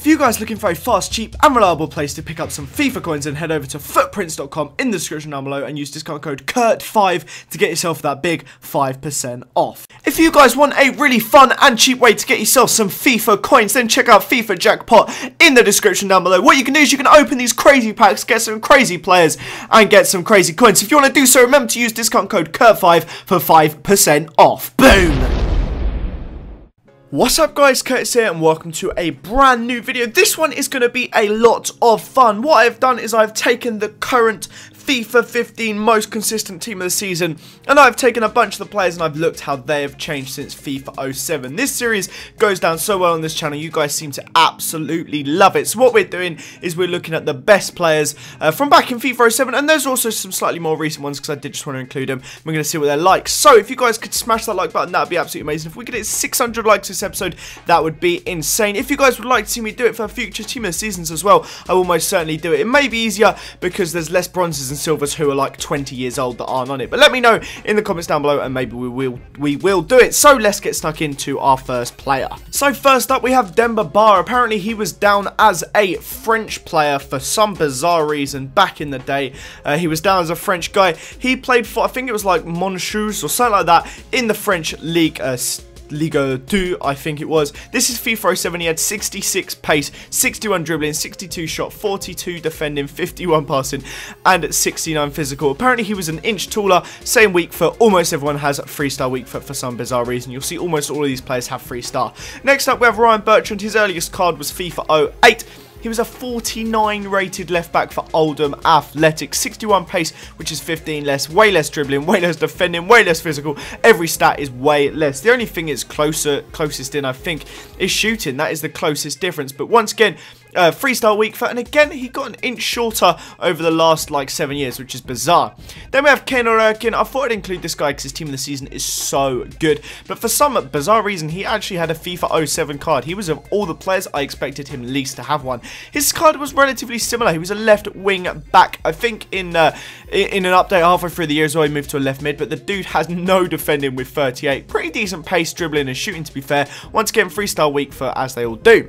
For you guys looking for a fast, cheap and reliable place to pick up some FIFA coins, then head over to footprints.com in the description down below and use discount code KURT5 to get yourself that big 5% off. If you guys want a really fun and cheap way to get yourself some FIFA coins, then check out FIFA Jackpot in the description down below. What you can do is you can open these crazy packs, get some crazy players and get some crazy coins. If you want to do so, remember to use discount code KURT5 for 5% off. Boom! What's up guys, Curtis here and welcome to a brand new video. This one is going to be a lot of fun. What I've done is I've taken the current FIFA 15 most consistent team of the season and I've taken a bunch of the players and I've looked how they have changed since FIFA 07. This series goes down so well on this channel, you guys seem to absolutely love it. So what we're doing is we're looking at the best players from back in FIFA 07, and there's also some slightly more recent ones because I did just want to include them. We're going to see what they're like. So if you guys could smash that like button, that would be absolutely amazing. If we could hit 600 likes this episode, that would be insane. If you guys would like to see me do it for future team of the seasons as well, I will most certainly do it. It may be easier because there's less bronzes and silvers who are like 20 years old that aren't on it, but let me know in the comments down below and maybe we will do it. So let's get stuck into our first player. So first up we have Demba Ba. Apparently he was down as a French player for some bizarre reason back in the day. He was down as a French guy. He played for, I think it was like Monchus or something like that in the French league, Liga 2, I think it was. This is FIFA 07. He had 66 pace, 61 dribbling, 62 shot, 42 defending, 51 passing, and 69 physical. Apparently, he was an inch taller. Same weak foot. Almost everyone has 3-star weak foot for some bizarre reason. You'll see almost all of these players have 3-star. Next up, we have Ryan Bertrand. His earliest card was FIFA 08. He was a 49 rated left back for Oldham Athletic, 61 pace, which is 15 less, way less dribbling, way less defending, way less physical. Every stat is way less. The only thing it's closest in, I think, is shooting. That is the closest difference. But once again, 3-star weak foot, and again he got an inch shorter over the last like 7 years, which is bizarre. Then we have Ken Orkin. I thought I'd include this guy because his team of the season is so good, but for some bizarre reason he actually had a FIFA 07 card. He was, of all the players, I expected him least to have one. His card was relatively similar. He was a left wing back. I think in an update halfway through the year as well he moved to a left mid, but the dude has no defending with 38. Pretty decent pace, dribbling and shooting, to be fair. Once again, 3-star weak foot, as they all do.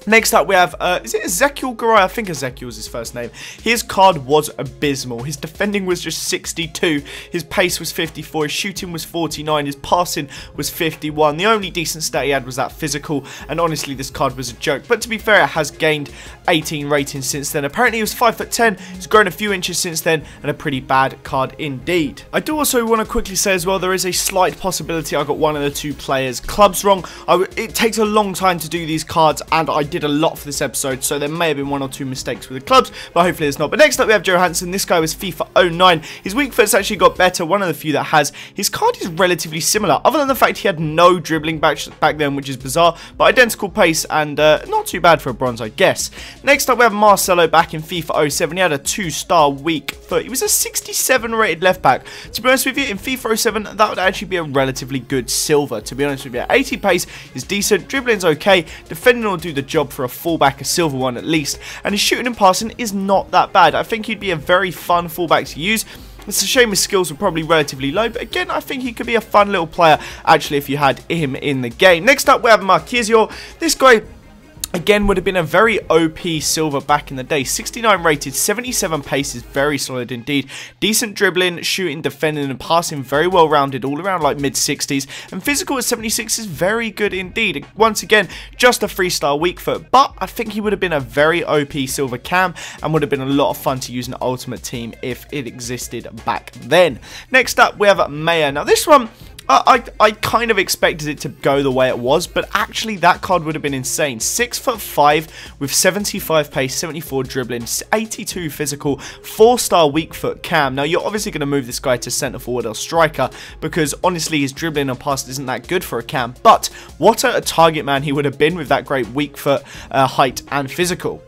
Next up we have, is it Ezekiel Garay? I think Ezekiel is his first name. His card was abysmal. His defending was just 62. His pace was 54. His shooting was 49. His passing was 51. The only decent stat he had was that physical, and honestly this card was a joke. But to be fair, it has gained 18 ratings since then. Apparently he was 5'10". He's grown a few inches since then, and a pretty bad card indeed. I do also want to quickly say as well, there is a slight possibility I got one of the two players' clubs wrong. It takes a long time to do these cards, and I did a lot for this episode, so there may have been 1 or 2 mistakes with the clubs, but hopefully there's not. But next up we have Johansson. This guy was FIFA 09. His weak foot's actually got better, one of the few that has. His card is relatively similar, other than the fact he had no dribbling back then, which is bizarre, but identical pace and not too bad for a bronze, I guess. Next up we have Marcelo. Back in FIFA 07. He had a 2-star weak foot. He was a 67 rated left back. To be honest with you, in FIFA 07 that would actually be a relatively good silver, to be honest with you. 80 pace is decent, dribbling's okay, defending will do the job for a fullback, a silver one at least, and his shooting and passing is not that bad. I think he'd be a very fun fullback to use. It's a shame his skills were probably relatively low, but again, I think he could be a fun little player, actually, if you had him in the game. Next up, we have Marquisio. This guy, again, would have been a very OP silver back in the day. 69 rated, 77 pace is very solid indeed. Decent dribbling, shooting, defending and passing, very well rounded, all around like mid-60s. And physical at 76 is very good indeed. Once again, just a 3-star weak foot, but I think he would have been a very OP silver cam and would have been a lot of fun to use in an ultimate team if it existed back then. Next up, we have Maya. Now this one, I kind of expected it to go the way it was, but actually that card would have been insane. 6'5" with 75 pace, 74 dribbling, 82 physical, 4-star weak foot cam. Now you're obviously going to move this guy to centre forward or striker because honestly his dribbling and pass isn't that good for a cam, but what a target man he would have been with that great weak foot height and physical.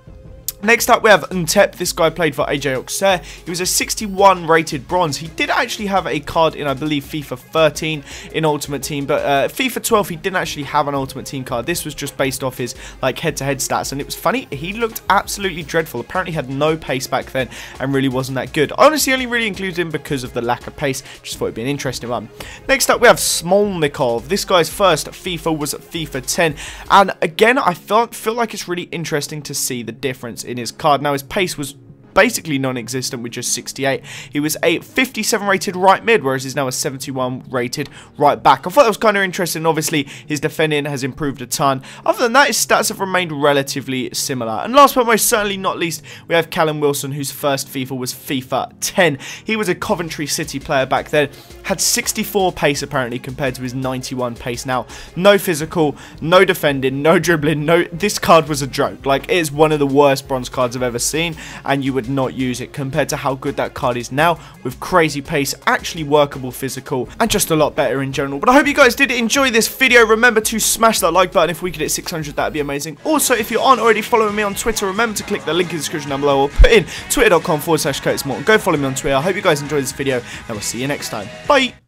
Next up, we have Ntep. This guy played for AJ Auxerre. He was a 61 rated bronze. He did actually have a card in, I believe, FIFA 13 in Ultimate Team, but FIFA 12, he didn't actually have an Ultimate Team card. This was just based off his like head-to-head stats, and it was funny. He looked absolutely dreadful. Apparently had no pace back then and really wasn't that good. I honestly only really included him because of the lack of pace. Just thought it'd be an interesting one. Next up, we have Smolnikov. This guy's first FIFA was FIFA 10, and again, I feel like it's really interesting to see the difference in his card. Now, his pace was basically non-existent with just 68. He was a 57 rated right mid, whereas he's now a 71 rated right back. I thought that was kind of interesting. Obviously, his defending has improved a ton. Other than that, his stats have remained relatively similar. And last but most certainly not least, we have Callum Wilson, whose first FIFA was FIFA 10. He was a Coventry City player back then, had 64 pace apparently compared to his 91 pace now. No physical, no defending, no dribbling, this card was a joke. Like, it is one of the worst bronze cards I've ever seen, and you would not use it compared to how good that card is now, with crazy pace, actually workable physical, and just a lot better in general. But I hope you guys did enjoy this video. Remember to smash that like button. If we could hit 600, that'd be amazing. Also, if you aren't already following me on Twitter, remember to click the link in the description down below, or put in twitter.com/CurtisMorton. Go follow me on Twitter. I hope you guys enjoyed this video, and I will see you next time. Bye!